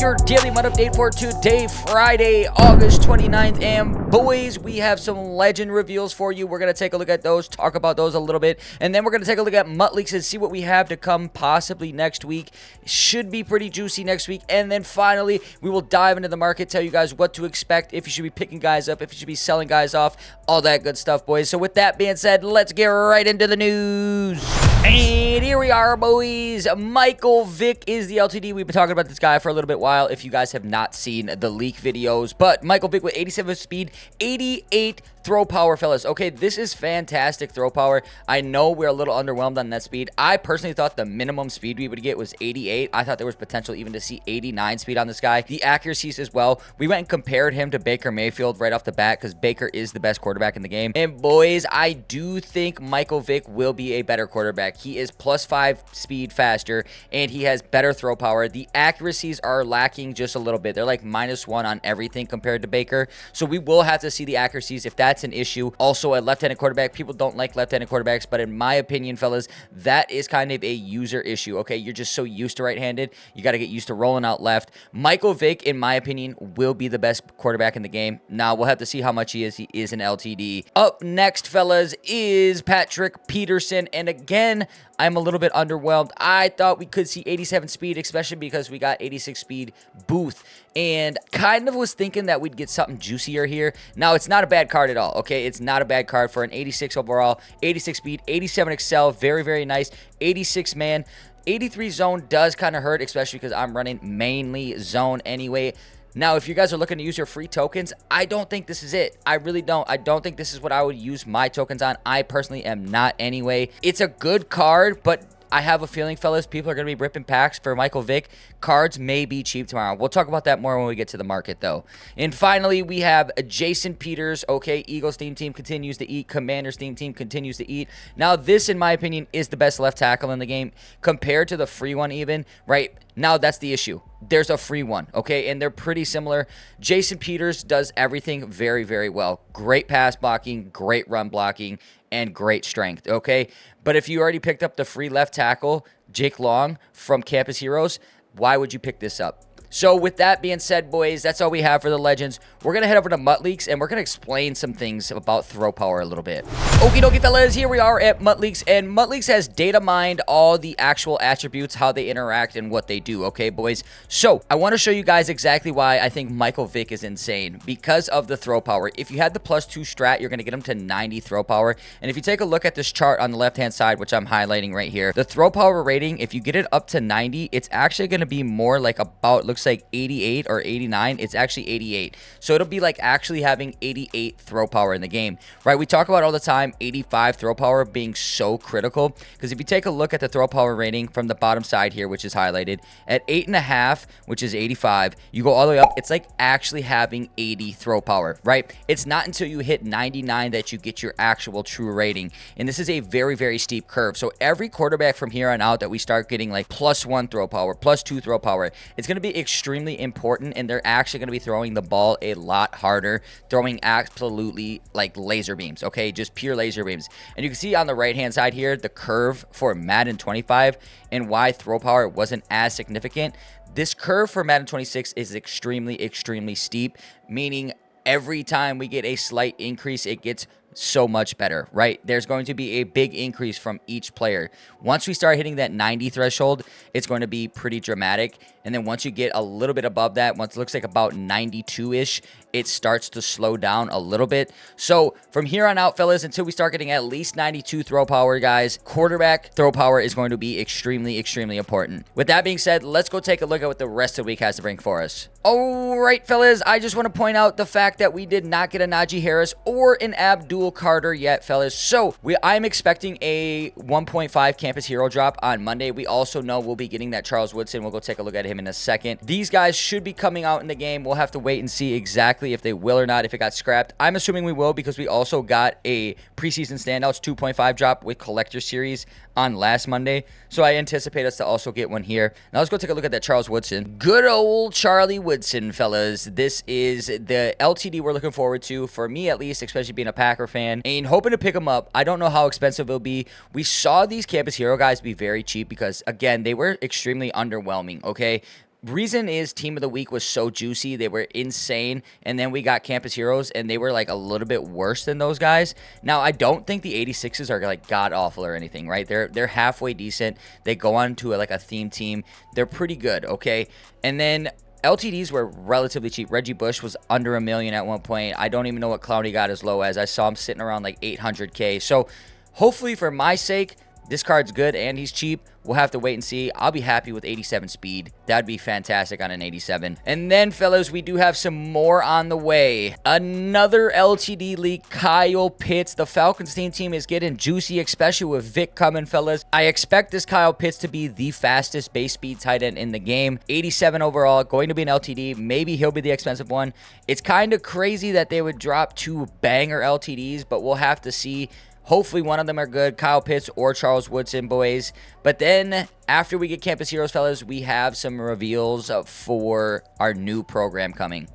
your Daily MUT update for today, Friday, August 29th. And boys, we have some legend reveals for you. We're going to take a look at those, talk about those a little bit, and then we're going to take a look at MUT leaks and see what we have to come possibly next week. Should be pretty juicy next week. And then finally, we will dive into the market, tell you guys what to expect, if you should be picking guys up, if you should be selling guys off, all that good stuff, boys. So with that being said, let's get right into the news. And here we are, boys. Michael Vick is the LTD. We've been talking about this guy for a little bit while, if you guys have not seen the leak videos. But Michael Vick with 87 speed, 88 throw power, fellas. Okay, this is fantastic throw power. I know we're a little underwhelmed on that speed. I personally thought the minimum speed we would get was 88. I thought there was potential even to see 89 speed on this guy. The accuracies as well. We went and compared him to Baker Mayfield right off the bat because Baker is the best quarterback in the game. And boys, I do think Michael Vick will be a better quarterback. He is +5 speed faster, and he has better throw power. The accuracies are lacking just a little bit. They're like -1 on everything compared to Baker. So we will have to see the accuracies if that's an issue. Also, a left-handed quarterback, people don't like left-handed quarterbacks, but in my opinion, fellas, that is kind of a user issue, okay? You're just so used to right-handed. You got to get used to rolling out left. Michael Vick, in my opinion, will be the best quarterback in the game. Now, we'll have to see how much he is. He is an LTD. Up next, fellas, is Patrick Peterson, and again, I'm a little bit underwhelmed. I thought we could see 87 speed, especially because we got 86 speed Booth, and kind of was thinking that we'd get something juicier here. Now, it's not a bad card at all, okay? It's not a bad card for an 86 overall, 86 speed, 87 excel, very, very nice, 86 man. 83 zone does kind of hurt, especially because I'm running mainly zone anyway. Now, if you guys are looking to use your free tokens, I don't think this is it. I really don't. I don't think this is what I would use my tokens on. I personally am not anyway. It's a good card, but I have a feeling, fellas, people are going to be ripping packs for Michael Vick. Cards may be cheap tomorrow. We'll talk about that more when we get to the market, though. And finally, we have Jason Peters. Okay, Eagles team continues to eat. Commanders team continues to eat. Now, this, in my opinion, is the best left tackle in the game compared to the free one even, right? Now, that's the issue. There's a free one, okay? And they're pretty similar. Jason Peters does everything very, very well. Great pass blocking, great run blocking, and great strength, okay? But if you already picked up the free left tackle, Jake Long from Campus Heroes, why would you pick this up? So with that being said, boys, that's all we have for the Legends. We're going to head over to MUT Leaks, and we're going to explain some things about throw power a little bit. Okie dokie, fellas, here we are at MUT Leaks, and MUT Leaks has data mined all the actual attributes, how they interact, and what they do, okay, boys? So I want to show you guys exactly why I think Michael Vick is insane, because of the throw power. If you had the +2 strat, you're going to get him to 90 throw power, and if you take a look at this chart on the left-hand side, which I'm highlighting right here, the throw power rating, if you get it up to 90, it's actually going to be more like about, looks like 88 or 89. It's actually 88. So it'll be like actually having 88 throw power in the game, right? We talk about all the time 85 throw power being so critical, because if you take a look at the throw power rating from the bottom side here, which is highlighted at 8.5, which is 85, you go all the way up, it's like actually having 80 throw power, right? It's not until you hit 99 that you get your actual true rating, and this is a very, very steep curve. So every quarterback from here on out that we start getting like +1 throw power, +2 throw power, it's going to be extremely important, and they're actually going to be throwing the ball a lot harder, throwing absolutely like laser beams, okay? Just pure laser beams. And you can see on the right-hand side here, the curve for Madden 25 and why throw power wasn't as significant. This curve for Madden 26 is extremely, extremely steep, meaning every time we get a slight increase, it gets so much better, right? There's going to be a big increase from each player. Once we start hitting that 90 threshold, it's going to be pretty dramatic. And then once you get a little bit above that, once it looks like about 92-ish, it starts to slow down a little bit. So from here on out, fellas, until we start getting at least 92 throw power, guys, quarterback throw power is going to be extremely, extremely important. With that being said, let's go take a look at what the rest of the week has to bring for us. All right, fellas, I just want to point out the fact that we did not get a Najee Harris or an Abdul Carter yet, fellas. So I'm expecting a 1.5 Campus Hero drop on Monday. We also know we'll be getting that Charles Woodson. We'll go take a look at him in a second. These guys should be coming out in the game. We'll have to wait and see exactly if they will or not, if it got scrapped. I'm assuming we will, because we also got a preseason standouts 2.5 drop with Collector Series on last Monday. So I anticipate us to also get one here. Now let's go take a look at that Charles Woodson. Good old Charlie Woodson, fellas. This is the LTD we're looking forward to, for me at least, especially being a Packer fan, and hoping to pick him up. I don't know how expensive it'll be. We saw these Campus Hero guys be very cheap because, again, they were extremely underwhelming, okay? Reason is Team of the Week was so juicy. They were insane. And then we got Campus Heroes, and they were like a little bit worse than those guys. Now, I don't think the 86s are like god-awful or anything, right? They're halfway decent. They go on to like a theme team. They're pretty good, okay? And then LTDs were relatively cheap. Reggie Bush was under $1 million at one point. I don't even know what Clowney got as low as. I saw him sitting around like 800K. So hopefully for my sake, this card's good and he's cheap. We'll have to wait and see. I'll be happy with 87 speed. That'd be fantastic on an 87. And then, fellas, we do have some more on the way. Another LTD leak, Kyle Pitts. The Falcons team is getting juicy, especially with Vick coming, fellas. I expect this Kyle Pitts to be the fastest base speed tight end in the game. 87 overall, going to be an LTD. Maybe he'll be the expensive one. It's kind of crazy that they would drop 2 banger LTDs, but we'll have to see. Hopefully one of them are good, Kyle Pitts or Charles Woodson, boys. But then after we get Campus Heroes, fellas, we have some reveals for our new program coming.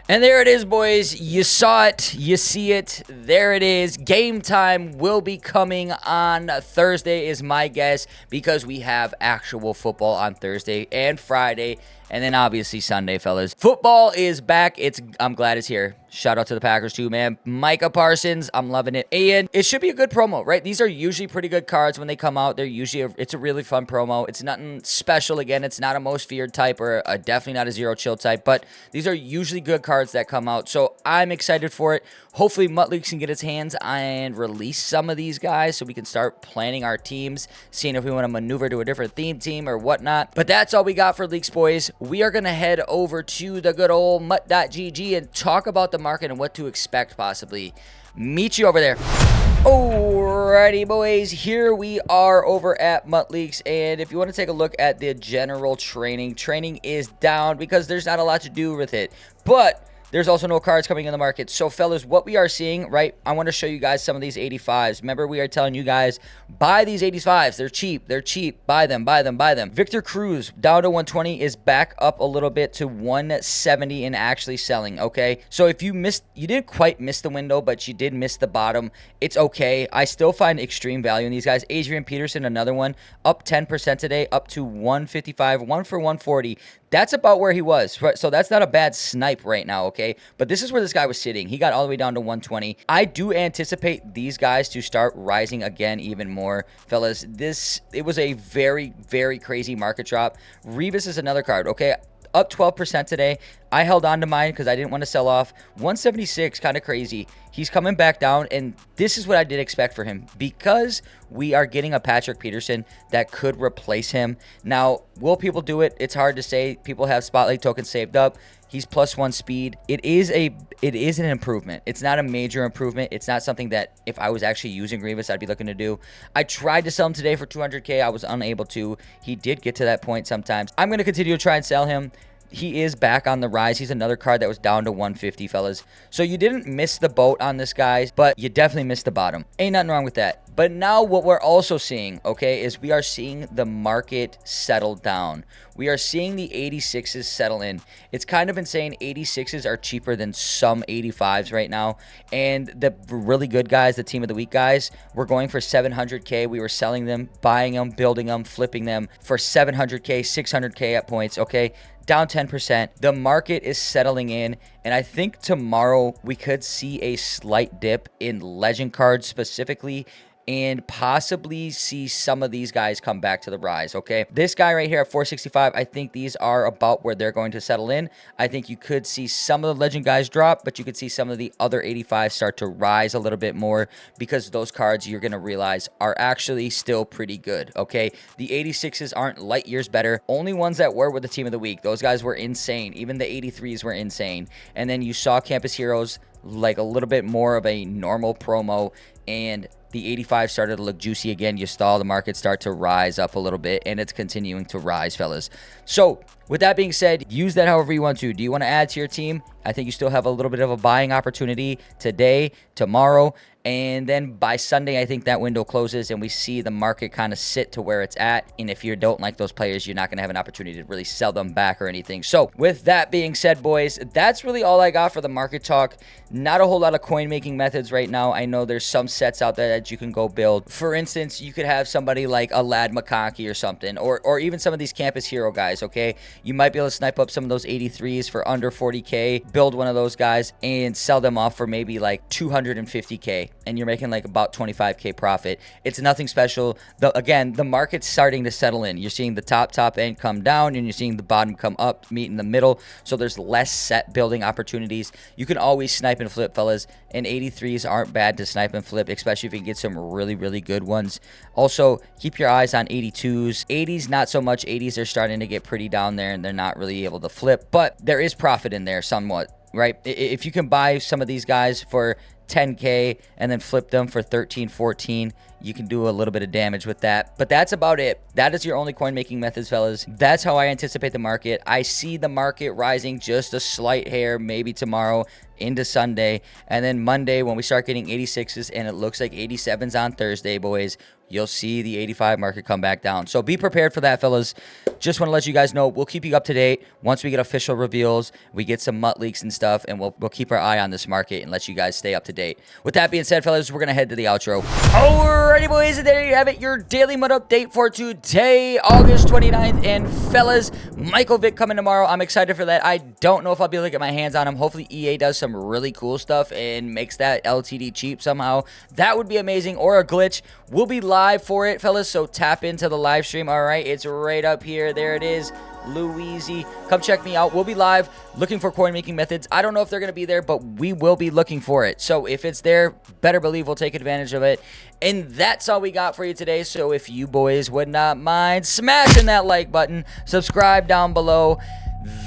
And there it is, boys. You saw it. You see it. There it is. Game time will be coming on Thursday is my guess, because we have actual football on Thursday and Friday. And then obviously Sunday, fellas. Football is back. I'm glad it's here. Shout out to the Packers too, man. Micah Parsons, I'm loving it. And it should be a good promo, right? These are usually pretty good cards when they come out. They're usually it's a really fun promo. It's nothing special. Again, it's not a most feared type or definitely not a zero chill type, but these are usually good cards that come out. So I'm excited for it. Hopefully MUT Leaks can get its hands and release some of these guys so we can start planning our teams, seeing if we want to maneuver to a different theme team or whatnot. But that's all we got for Leaks, boys. We are going to head over to the good old MUT.gg and talk about the market and what to expect possibly. Meet you over there. Alrighty, boys, here we are over at MUT Leaks, and if you want to take a look at the general training is down because there's not a lot to do with it, but there's also no cards coming in the market. So, fellas, what we are seeing, right, I want to show you guys some of these 85s. Remember, we are telling you guys, buy these 85s. They're cheap. They're cheap. Buy them, buy them, buy them. Victor Cruz, down to 120, is back up a little bit to 170 and actually selling, okay? So, if you didn't quite miss the window, but you did miss the bottom, it's okay. I still find extreme value in these guys. Adrian Peterson, another one, up 10% today, up to 155, 1 for 140. That's about where he was, right? So that's not a bad snipe right now, okay? But this is where this guy was sitting. He got all the way down to 120. I do anticipate these guys to start rising again even more. Fellas, it was a very, very crazy market drop. Revis is another card, okay? Up 12% today. I held on to mine because I didn't want to sell off. 176, kind of crazy. He's coming back down, and this is what I did expect for him because we are getting a Patrick Peterson that could replace him. Now, will people do it? It's hard to say. People have Spotlight tokens saved up. He's +1 speed. It is an improvement. It's not a major improvement. It's not something that if I was actually using Revis, I'd be looking to do. I tried to sell him today for 200K. I was unable to. He did get to that point sometimes. I'm going to continue to try and sell him. He is back on the rise. He's another card that was down to 150, fellas. So you didn't miss the boat on this, guys, but you definitely missed the bottom. Ain't nothing wrong with that. But now what we're also seeing, okay, is we are seeing the market settle down. We are seeing the 86s settle in. It's kind of insane. 86s are cheaper than some 85s right now. And the really good guys, the Team of the Week guys, we're going for 700K. We were selling them, buying them, building them, flipping them for 700K, 600K at points, okay? Down 10%. The market is settling in, and I think tomorrow we could see a slight dip in legend cards specifically, and possibly see some of these guys come back to the rise, okay? This guy right here at 465, I think these are about where they're going to settle in. I think you could see some of the legend guys drop, but you could see some of the other 85s start to rise a little bit more because those cards you're going to realize are actually still pretty good, okay? The 86s aren't light years better. Only ones that were the Team of the Week. Those guys were insane. Even the 83s were insane. And then you saw Campus Heroes like a little bit more of a normal promo, and the 85 started to look juicy again. You saw the market start to rise up a little bit, and it's continuing to rise, fellas. So with that being said, use that however you want to. Do you want to add to your team? I think you still have a little bit of a buying opportunity today, tomorrow, and then by Sunday, I think that window closes and we see the market kind of sit to where it's at. And if you don't like those players, you're not going to have an opportunity to really sell them back or anything. So with that being said, boys, that's really all I got for the market talk. Not a whole lot of coin making methods right now. I know there's some sets out there that you can go build. For instance, you could have somebody like a Lad McConkey or something, or even some of these campus hero guys, okay? You might be able to snipe up some of those 83s for under 40K, build one of those guys, and sell them off for maybe like 250K, and you're making like about 25K profit. It's nothing special. Again, the market's starting to settle in. You're seeing the top end come down, and you're seeing the bottom come up, meet in the middle, so there's less set building opportunities. You can always snipe and flip, fellas, and 83s aren't bad to snipe and flip, especially if you can get some really good ones. Also, keep your eyes on 82s. 80s, not so much. 80s are starting to get pretty down there, and they're not really able to flip, but there is profit in there somewhat, right? If you can buy some of these guys for 10K and then flip them for 13, 14, you can do a little bit of damage with that. But that's about it. That is your only coin making methods, fellas. That's how I anticipate the market. I see the market rising just a slight hair, maybe tomorrow into Sunday, and then Monday when we start getting 86s and it looks like 87s on Thursday, boys, you'll see the 85 market come back down. So be prepared for that, fellas. Just want to let you guys know, we'll keep you up to date once we get official reveals, we get some MUT leaks and stuff, and we'll keep our eye on this market and let you guys stay up to date. With that being said, fellas, we're going to head to the outro. Alrighty, boys, and there you have it, your Daily MUT update for today, August 29th. And fellas, Michael Vick coming tomorrow. I'm excited for that. I don't know if I'll be able to get my hands on him. Hopefully EA does some really cool stuff and makes that LTD cheap somehow. That would be amazing, or a glitch. We'll be live for it, fellas, so tap into the live stream. All right, it's right up here. There it is. Louise, come check me out. We'll be live looking for coin making methods. I don't know if they're going to be there, but we will be looking for it. So if it's there, better believe we'll take advantage of it. And that's all we got for you today. So if you boys would not mind smashing that like button, subscribe down below,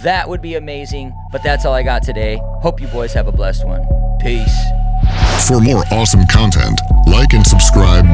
that would be amazing. But that's all I got today. Hope you boys have a blessed one. Peace. For more awesome content, like and subscribe